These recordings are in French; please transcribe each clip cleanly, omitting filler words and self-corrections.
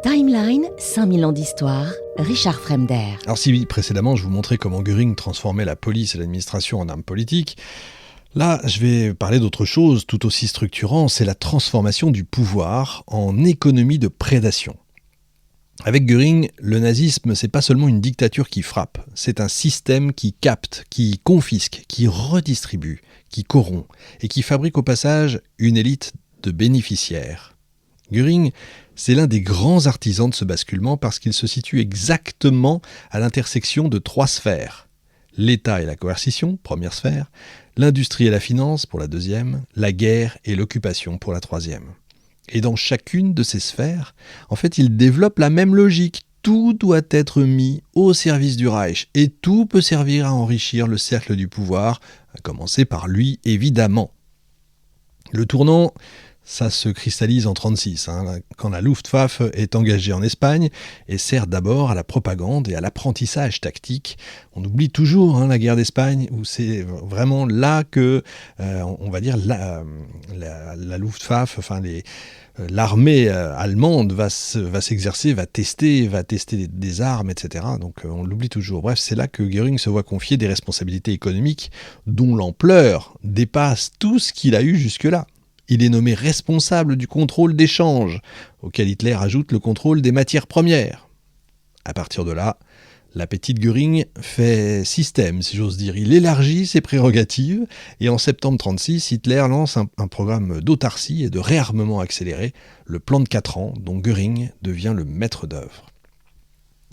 Timeline, 5000 ans d'histoire, Richard Fremder. Alors si précédemment je vous montrais comment Göring transformait la police et l'administration en armes politiques, là je vais parler d'autre chose tout aussi structurant, c'est la transformation du pouvoir en économie de prédation. Avec Göring, le nazisme, c'est pas seulement une dictature qui frappe, c'est un système qui capte, qui confisque, qui redistribue, qui corrompt et qui fabrique au passage une élite de bénéficiaires. Göring, c'est l'un des grands artisans de ce basculement parce qu'il se situe exactement à l'intersection de trois sphères. L'État et la coercition, première sphère, l'industrie et la finance pour la deuxième, la guerre et l'occupation pour la troisième. Et dans chacune de ces sphères, en fait, il développe la même logique. Tout doit être mis au service du Reich et tout peut servir à enrichir le cercle du pouvoir, à commencer par lui, évidemment. Le tournant, ça se cristallise en 1936, quand la Luftwaffe est engagée en Espagne et sert d'abord à la propagande et à l'apprentissage tactique. On oublie toujours la guerre d'Espagne, où c'est vraiment là que, on va dire, la Luftwaffe, l'armée allemande va s'exercer, va tester des armes, etc. Donc on l'oublie toujours. Bref, c'est là que Göring se voit confier des responsabilités économiques dont l'ampleur dépasse tout ce qu'il a eu jusque-là. Il est nommé responsable du contrôle des changes, auquel Hitler ajoute le contrôle des matières premières. À partir de là, l'appétit de Göring fait système, si j'ose dire. Il élargit ses prérogatives et en septembre 1936, Hitler lance un programme d'autarcie et de réarmement accéléré, le plan de 4 ans, dont Göring devient le maître d'œuvre.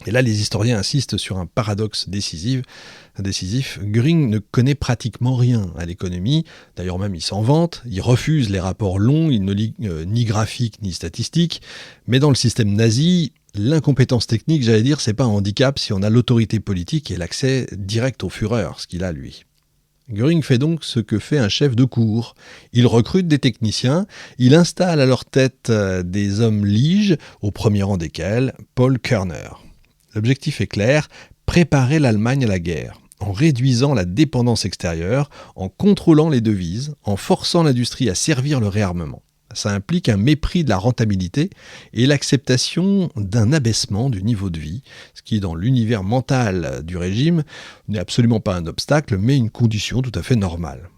Et là, les historiens insistent sur un paradoxe décisif. Göring ne connaît pratiquement rien à l'économie. D'ailleurs, même, il s'en vante. Il refuse les rapports longs. Il ne lit ni graphiques ni statistiques. Mais dans le système nazi, l'incompétence technique, c'est pas un handicap si on a l'autorité politique et l'accès direct au Führer, ce qu'il a, lui. Göring fait donc ce que fait un chef de cour. Il recrute des techniciens, il installe à leur tête des hommes liges, au premier rang desquels Paul Körner. L'objectif est clair, préparer l'Allemagne à la guerre, en réduisant la dépendance extérieure, en contrôlant les devises, en forçant l'industrie à servir le réarmement. Ça implique un mépris de la rentabilité et l'acceptation d'un abaissement du niveau de vie, ce qui, dans l'univers mental du régime, n'est absolument pas un obstacle, mais une condition tout à fait normale.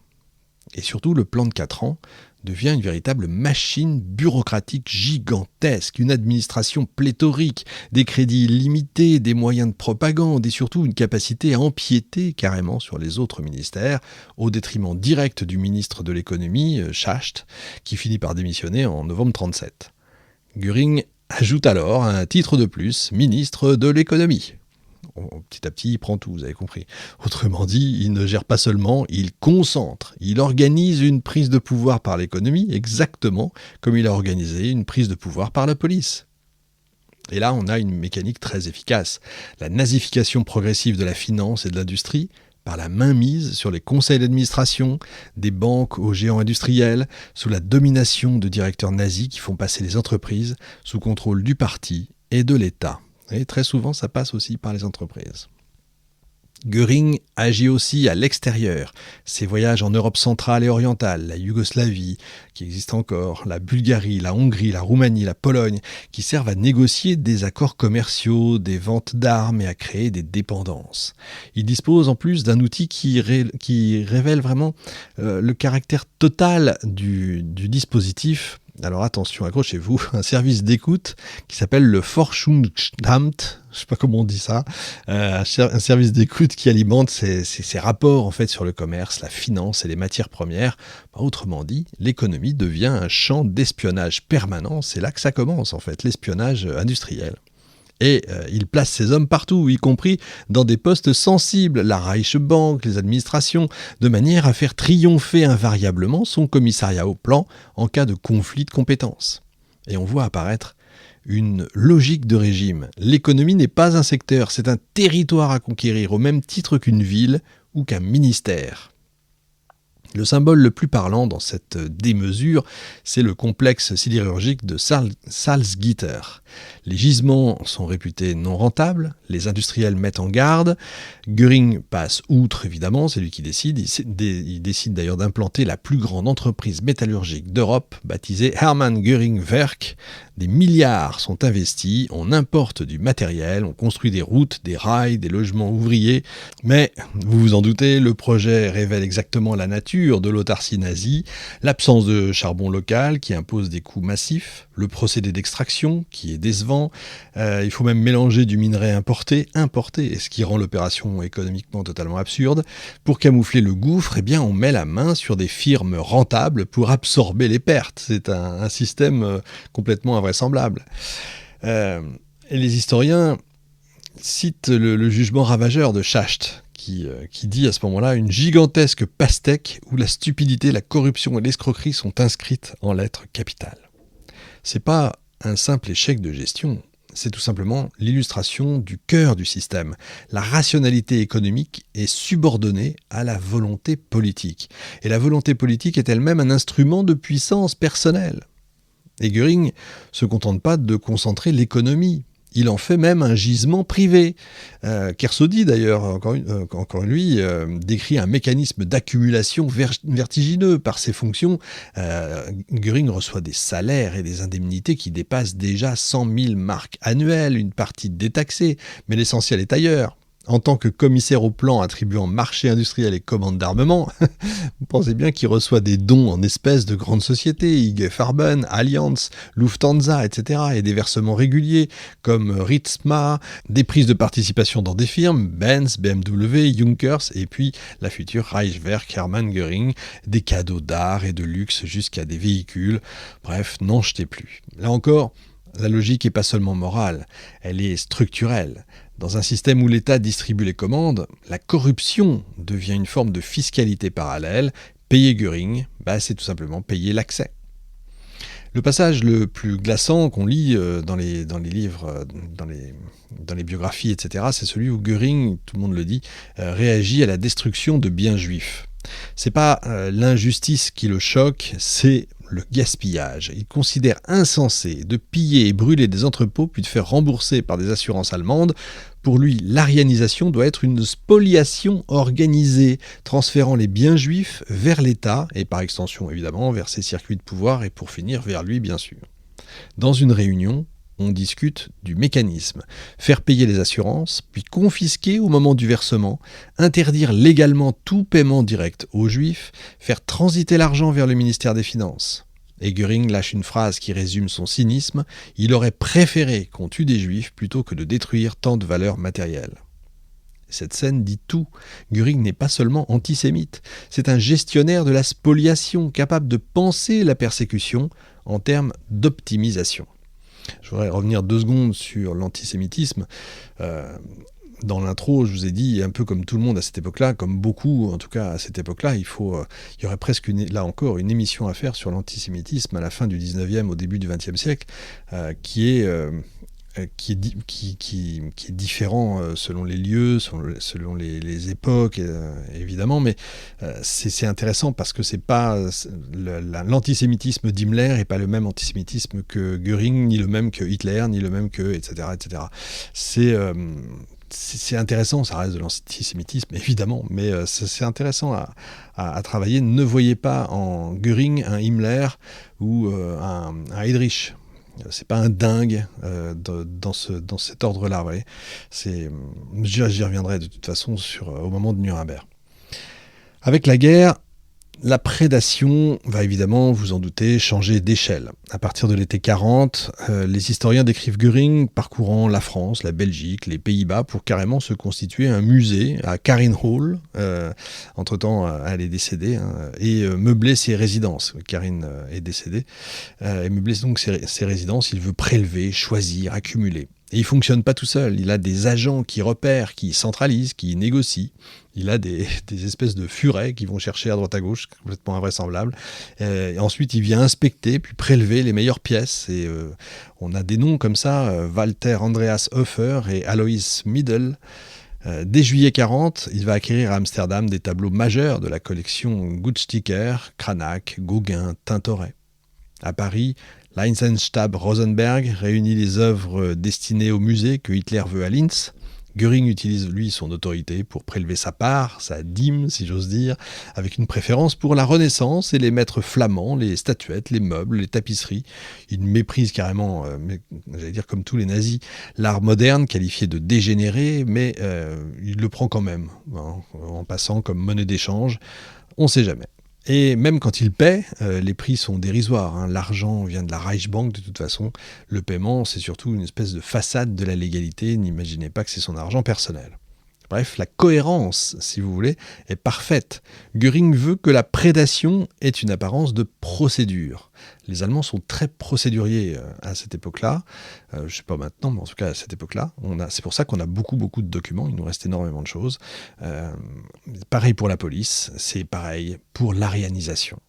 Et surtout, le plan de 4 ans devient une véritable machine bureaucratique gigantesque, une administration pléthorique, des crédits limités, des moyens de propagande et surtout une capacité à empiéter carrément sur les autres ministères, au détriment direct du ministre de l'économie, Schacht, qui finit par démissionner en novembre 1937. Göring ajoute alors un titre de plus, ministre de l'économie. Petit à petit, il prend tout, vous avez compris. Autrement dit, il ne gère pas seulement, il concentre. Il organise une prise de pouvoir par l'économie, exactement comme il a organisé une prise de pouvoir par la police. Et là, on a une mécanique très efficace. La nazification progressive de la finance et de l'industrie, par la mainmise sur les conseils d'administration, des banques aux géants industriels, sous la domination de directeurs nazis qui font passer les entreprises sous contrôle du parti et de l'État. Et très souvent, ça passe aussi par les entreprises. Göring agit aussi à l'extérieur. Ses voyages en Europe centrale et orientale, la Yougoslavie, qui existe encore, la Bulgarie, la Hongrie, la Roumanie, la Pologne, qui servent à négocier des accords commerciaux, des ventes d'armes et à créer des dépendances. Il dispose en plus d'un outil qui révèle vraiment le caractère total du dispositif. Alors attention, accrochez-vous, un service d'écoute qui s'appelle le Forschungsamt, je sais pas comment on dit ça, un service d'écoute qui alimente ces rapports en fait sur le commerce, la finance et les matières premières. Autrement dit, l'économie devient un champ d'espionnage permanent, c'est là que ça commence en fait, l'espionnage industriel. Et il place ses hommes partout, y compris dans des postes sensibles, la Reichsbank, les administrations, de manière à faire triompher invariablement son commissariat au plan en cas de conflit de compétences. Et on voit apparaître une logique de régime. L'économie n'est pas un secteur, c'est un territoire à conquérir au même titre qu'une ville ou qu'un ministère. Le symbole le plus parlant dans cette démesure, c'est le complexe sidérurgique de Salzgitter. Les gisements sont réputés non rentables, les industriels mettent en garde. Göring passe outre, évidemment, c'est lui qui décide. Il décide d'ailleurs d'implanter la plus grande entreprise métallurgique d'Europe, baptisée Hermann Göring Werk, Des milliards sont investis, on importe du matériel, on construit des routes, des rails, des logements ouvriers. Mais, vous vous en doutez, le projet révèle exactement la nature de l'autarcie nazie, l'absence de charbon local qui impose des coûts massifs, le procédé d'extraction qui est décevant, il faut même mélanger du minerai importé, ce qui rend l'opération économiquement totalement absurde. Pour camoufler le gouffre, eh bien, on met la main sur des firmes rentables pour absorber les pertes. C'est un système complètement invraisemblable. Et les historiens citent le jugement ravageur de Schacht, qui dit à ce moment-là une gigantesque pastèque où la stupidité, la corruption et l'escroquerie sont inscrites en lettres capitales. C'est pas un simple échec de gestion, c'est tout simplement l'illustration du cœur du système. La rationalité économique est subordonnée à la volonté politique. Et la volonté politique est elle-même un instrument de puissance personnelle. Et Göring ne se contente pas de concentrer l'économie. Il en fait même un gisement privé. Kersaudy, d'ailleurs, encore lui, décrit un mécanisme d'accumulation vertigineux par ses fonctions. Göring reçoit des salaires et des indemnités qui dépassent déjà 100 000 marks annuelles, une partie détaxée, mais l'essentiel est ailleurs. En tant que commissaire au plan attribuant marché industriel et commande d'armement, vous pensez bien qu'il reçoit des dons en espèces de grandes sociétés, IG Farben, Allianz, Lufthansa, etc. et des versements réguliers comme Ritzma, des prises de participation dans des firmes, Benz, BMW, Junkers et puis la future Reichswerk Hermann Göring, des cadeaux d'art et de luxe jusqu'à des véhicules. Bref, n'en jetez plus. Là encore, la logique n'est pas seulement morale, elle est structurelle. Dans un système où l'État distribue les commandes, la corruption devient une forme de fiscalité parallèle. Payer Göring, c'est tout simplement payer l'accès. Le passage le plus glaçant qu'on lit dans les livres, dans les biographies, etc., c'est celui où Göring, tout le monde le dit, réagit à la destruction de biens juifs. C'est pas l'injustice qui le choque, c'est le gaspillage. Il considère insensé de piller et brûler des entrepôts puis de faire rembourser par des assurances allemandes. Pour lui, l'arianisation doit être une spoliation organisée, transférant les biens juifs vers l'État et par extension évidemment vers ses circuits de pouvoir et pour finir vers lui bien sûr. Dans une réunion, on discute du mécanisme. Faire payer les assurances, puis confisquer au moment du versement, interdire légalement tout paiement direct aux Juifs, faire transiter l'argent vers le ministère des Finances. Et Göring lâche une phrase qui résume son cynisme, il aurait préféré qu'on tue des Juifs plutôt que de détruire tant de valeurs matérielles. Cette scène dit tout. Göring n'est pas seulement antisémite, c'est un gestionnaire de la spoliation, capable de penser la persécution en termes d'optimisation. Je voudrais revenir 2 secondes sur l'antisémitisme. Dans l'intro, je vous ai dit, un peu comme tout le monde à cette époque-là, comme beaucoup en tout cas à cette époque-là, il y aurait presque là encore une émission à faire sur l'antisémitisme à la fin du 19e, au début du 20e siècle, qui est différent selon les lieux, selon les époques, évidemment, mais c'est intéressant parce que c'est pas l'antisémitisme d'Himmler n'est pas le même antisémitisme que Göring, ni le même que Hitler, ni le même que etc. C'est intéressant, ça reste de l'antisémitisme évidemment, mais c'est intéressant à travailler. Ne voyez pas en Göring un Himmler ou un Heydrich. C'est pas un dingue dans cet ordre-là. Vous voyez. J'y reviendrai de toute façon au moment de Nuremberg. Avec la guerre, la prédation va évidemment, vous en doutez, changer d'échelle. À partir de l'été 40, les historiens décrivent Göring parcourant la France, la Belgique, les Pays-Bas pour carrément se constituer un musée à Karinhall. Entre-temps, elle est décédée, et meubler ses résidences. Karine est décédée. Et meubler donc ses résidences, il veut prélever, choisir, accumuler. Et il ne fonctionne pas tout seul, il a des agents qui repèrent, qui centralisent, qui négocient. Il a des espèces de furets qui vont chercher à droite à gauche, complètement invraisemblable. Et ensuite, il vient inspecter, puis prélever les meilleures pièces. Et on a des noms comme ça, Walter Andreas Hofer et Alois Middel. Dès juillet 40, il va acquérir à Amsterdam des tableaux majeurs de la collection Guttsticker, Cranach, Gauguin, Tintoret. À Paris, l'Einsatzstab Rosenberg réunit les œuvres destinées au musée que Hitler veut à Linz. Göring utilise, lui, son autorité pour prélever sa part, sa dîme, si j'ose dire, avec une préférence pour la Renaissance et les maîtres flamands, les statuettes, les meubles, les tapisseries. Il méprise carrément, j'allais dire comme tous les nazis, l'art moderne qualifié de dégénéré, mais il le prend quand même, hein, en passant comme monnaie d'échange. On ne sait jamais. Et même quand il paie, les prix sont dérisoires, hein. L'argent vient de la Reichsbank de toute façon. Le paiement, c'est surtout une espèce de façade de la légalité. N'imaginez pas que c'est son argent personnel. Bref, la cohérence, si vous voulez, est parfaite. Göring veut que la prédation ait une apparence de procédure. Les Allemands sont très procéduriers à cette époque-là. Je ne sais pas maintenant, mais en tout cas à cette époque-là. C'est pour ça qu'on a beaucoup de documents, il nous reste énormément de choses. Pareil pour la police, c'est pareil pour l'arianisation.